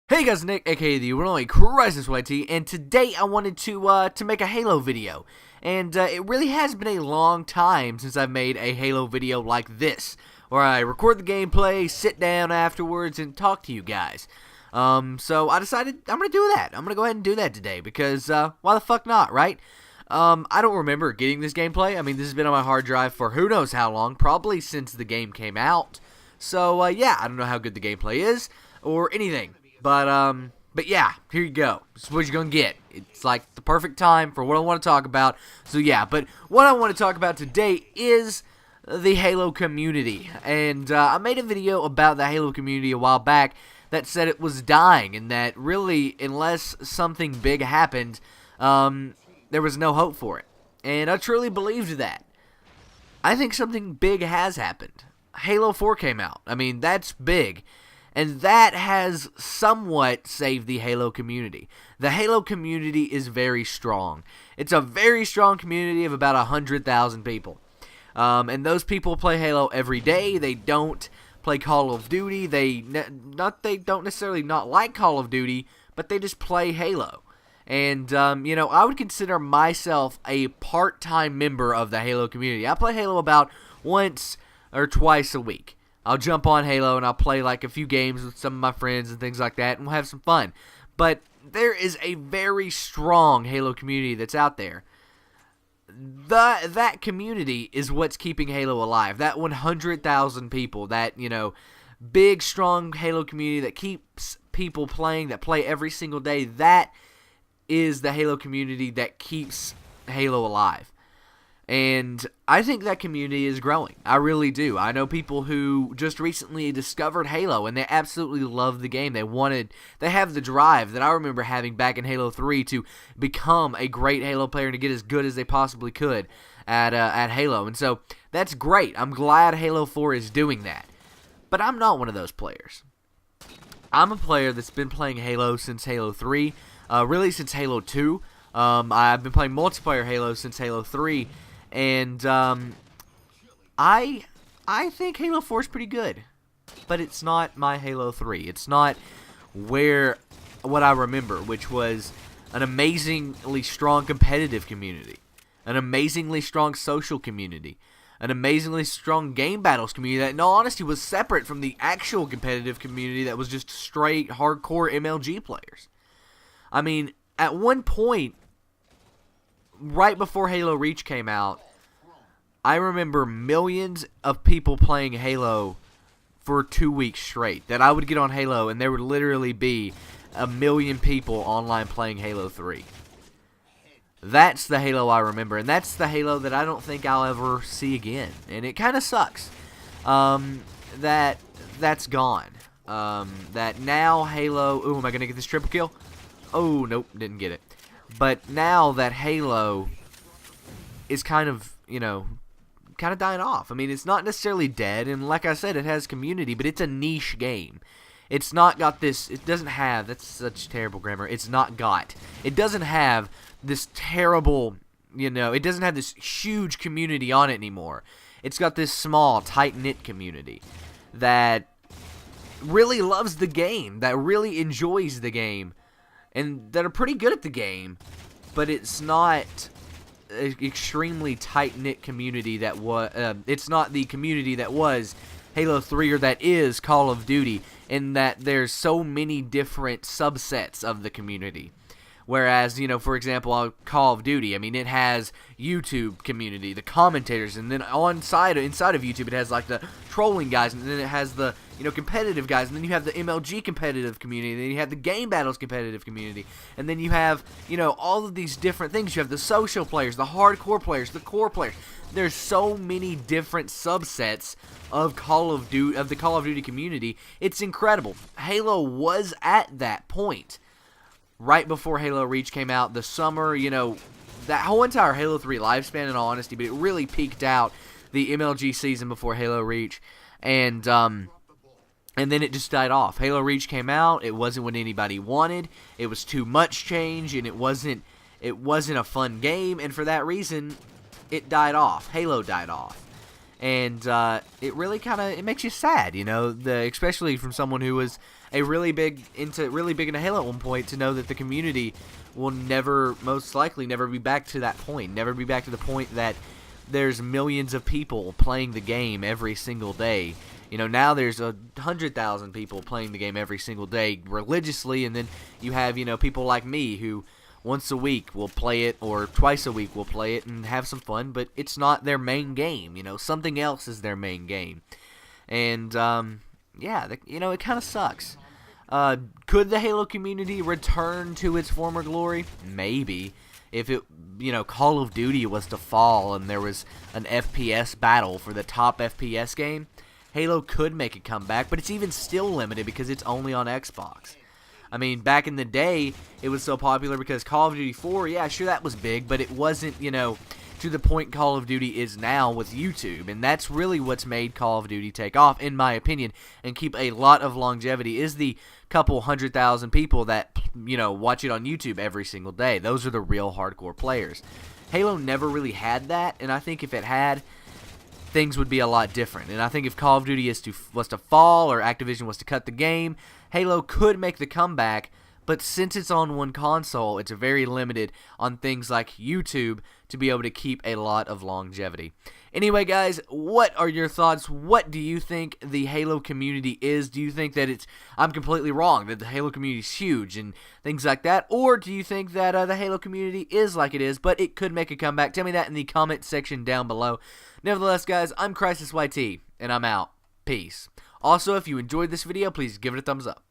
Hey guys, Nick, aka the one only Crisis YT, and today I wanted to make a Halo video. And it really has been a long time since I've made a Halo video like this, where I record the gameplay, sit down afterwards, and talk to you guys. So I decided I'm gonna do that. I'm gonna go ahead and do that today because why the fuck not, right? I don't remember getting this gameplay. I mean, this has been on my hard drive for who knows how long, probably since the game came out. So yeah, I don't know how good the gameplay is or anything. But yeah, here you go. This is what you're gonna get. It's like the perfect time for what I want to talk about. So yeah, but what I want to talk about today is the Halo community. And I made a video about the Halo community a while back that said it was dying, and that really, unless something big happened, there was no hope for it. And I truly believed that. I think something big has happened. Halo 4 came out. I mean, that's big. And that has somewhat saved the Halo community. The Halo community is very strong. It's a very strong community of about 100,000 people. And those people play Halo every day. They don't play Call of Duty. They don't necessarily not like Call of Duty, but they just play Halo. And, I would consider myself a part-time member of the Halo community. I play Halo about once or twice a week. I'll jump on Halo and I'll play like a few games with some of my friends and things like that, and we'll have some fun. But there is a very strong Halo community that's out there. That community is what's keeping Halo alive. That 100,000 people, that, big, strong Halo community that keeps people playing, that play every single day, that is the Halo community that keeps Halo alive. And I think that community is growing. I really do. I know people who just recently discovered Halo and they absolutely love the game. They have the drive that I remember having back in Halo 3 to become a great Halo player and to get as good as they possibly could at Halo. And so that's great. I'm glad Halo 4 is doing that. But I'm not one of those players. I'm a player that's been playing Halo since Halo 3, really since Halo 2. I've been playing multiplayer Halo since Halo 3. And I think Halo 4 is pretty good, but it's not my Halo 3. It's not what I remember, which was an amazingly strong competitive community, an amazingly strong social community, an amazingly strong game battles community that, in all honesty, was separate from the actual competitive community that was just straight hardcore MLG players. I mean, at one point, right before Halo Reach came out, I remember millions of people playing Halo for 2 weeks straight. That I would get on Halo and there would literally be 1 million people online playing Halo 3. That's the Halo I remember, and that's the Halo that I don't think I'll ever see again. And it kind of sucks that's gone. That now Halo... Ooh, am I going to get this triple kill? Oh, nope, didn't get it. But now that Halo is kind of dying off. I mean, it's not necessarily dead, and like I said, it has community, but it's a niche game. It's not got this, it doesn't have, that's such terrible grammar, it doesn't have this terrible, it doesn't have this huge community on it anymore. It's got this small, tight-knit community that really loves the game, that really enjoys the game, and that are pretty good at the game, but it's not an extremely tight-knit community that was, it's not the community that was Halo 3 or that is Call of Duty, in that there's so many different subsets of the community. Whereas, for example, Call of Duty, I mean, it has YouTube community, the commentators, and then inside of YouTube, it has, like, the trolling guys, and then it has the, competitive guys, and then you have the MLG competitive community, and then you have the Game Battles competitive community, and then you have, all of these different things. You have the social players, the hardcore players, the core players. There's so many different subsets of the Call of Duty community. It's incredible. Halo was at that point. Right before Halo Reach came out, the summer, that whole entire Halo 3 lifespan, in all honesty, but it really peaked out the MLG season before Halo Reach, and then it just died off. Halo Reach came out, it wasn't what anybody wanted, it was too much change, and it wasn't a fun game, and for that reason, it died off. Halo died off. And it really it makes you sad, especially from someone who was really big into Halo at one point to know that the community will never, most likely, never be back to that point. Never be back to the point that there's millions of people playing the game every single day. You know, now there's 100,000 people playing the game every single day religiously, and then you have, you know, people like me who once a week will play it, or twice a week will play it and have some fun, but it's not their main game. You know, something else is their main game. And, yeah, you know, it kind of sucks. Could the Halo community return to its former glory? Maybe. If it, you know, Call of Duty was to fall and there was an FPS battle for the top FPS game, Halo could make a comeback, but it's even still limited because it's only on Xbox. I mean, back in the day, it was so popular because Call of Duty 4, yeah, sure, that was big, but it wasn't, you know, to the point Call of Duty is now with YouTube, and that's really what's made Call of Duty take off, in my opinion, and keep a lot of longevity, is the couple 100,000 people that, you know, watch it on YouTube every single day. Those are the real hardcore players. Halo never really had that, and I think if it had, things would be a lot different. And I think if Call of Duty was to fall, or Activision was to cut the game, Halo could make the comeback, but since it's on one console, it's very limited on things like YouTube to be able to keep a lot of longevity. Anyway, guys, what are your thoughts? What do you think the Halo community is? Do you think that I'm completely wrong, that the Halo community is huge and things like that? Or do you think that the Halo community is like it is, but it could make a comeback? Tell me that in the comment section down below. Nevertheless, guys, I'm CrisisYT, and I'm out. Peace. Also, if you enjoyed this video, please give it a thumbs up.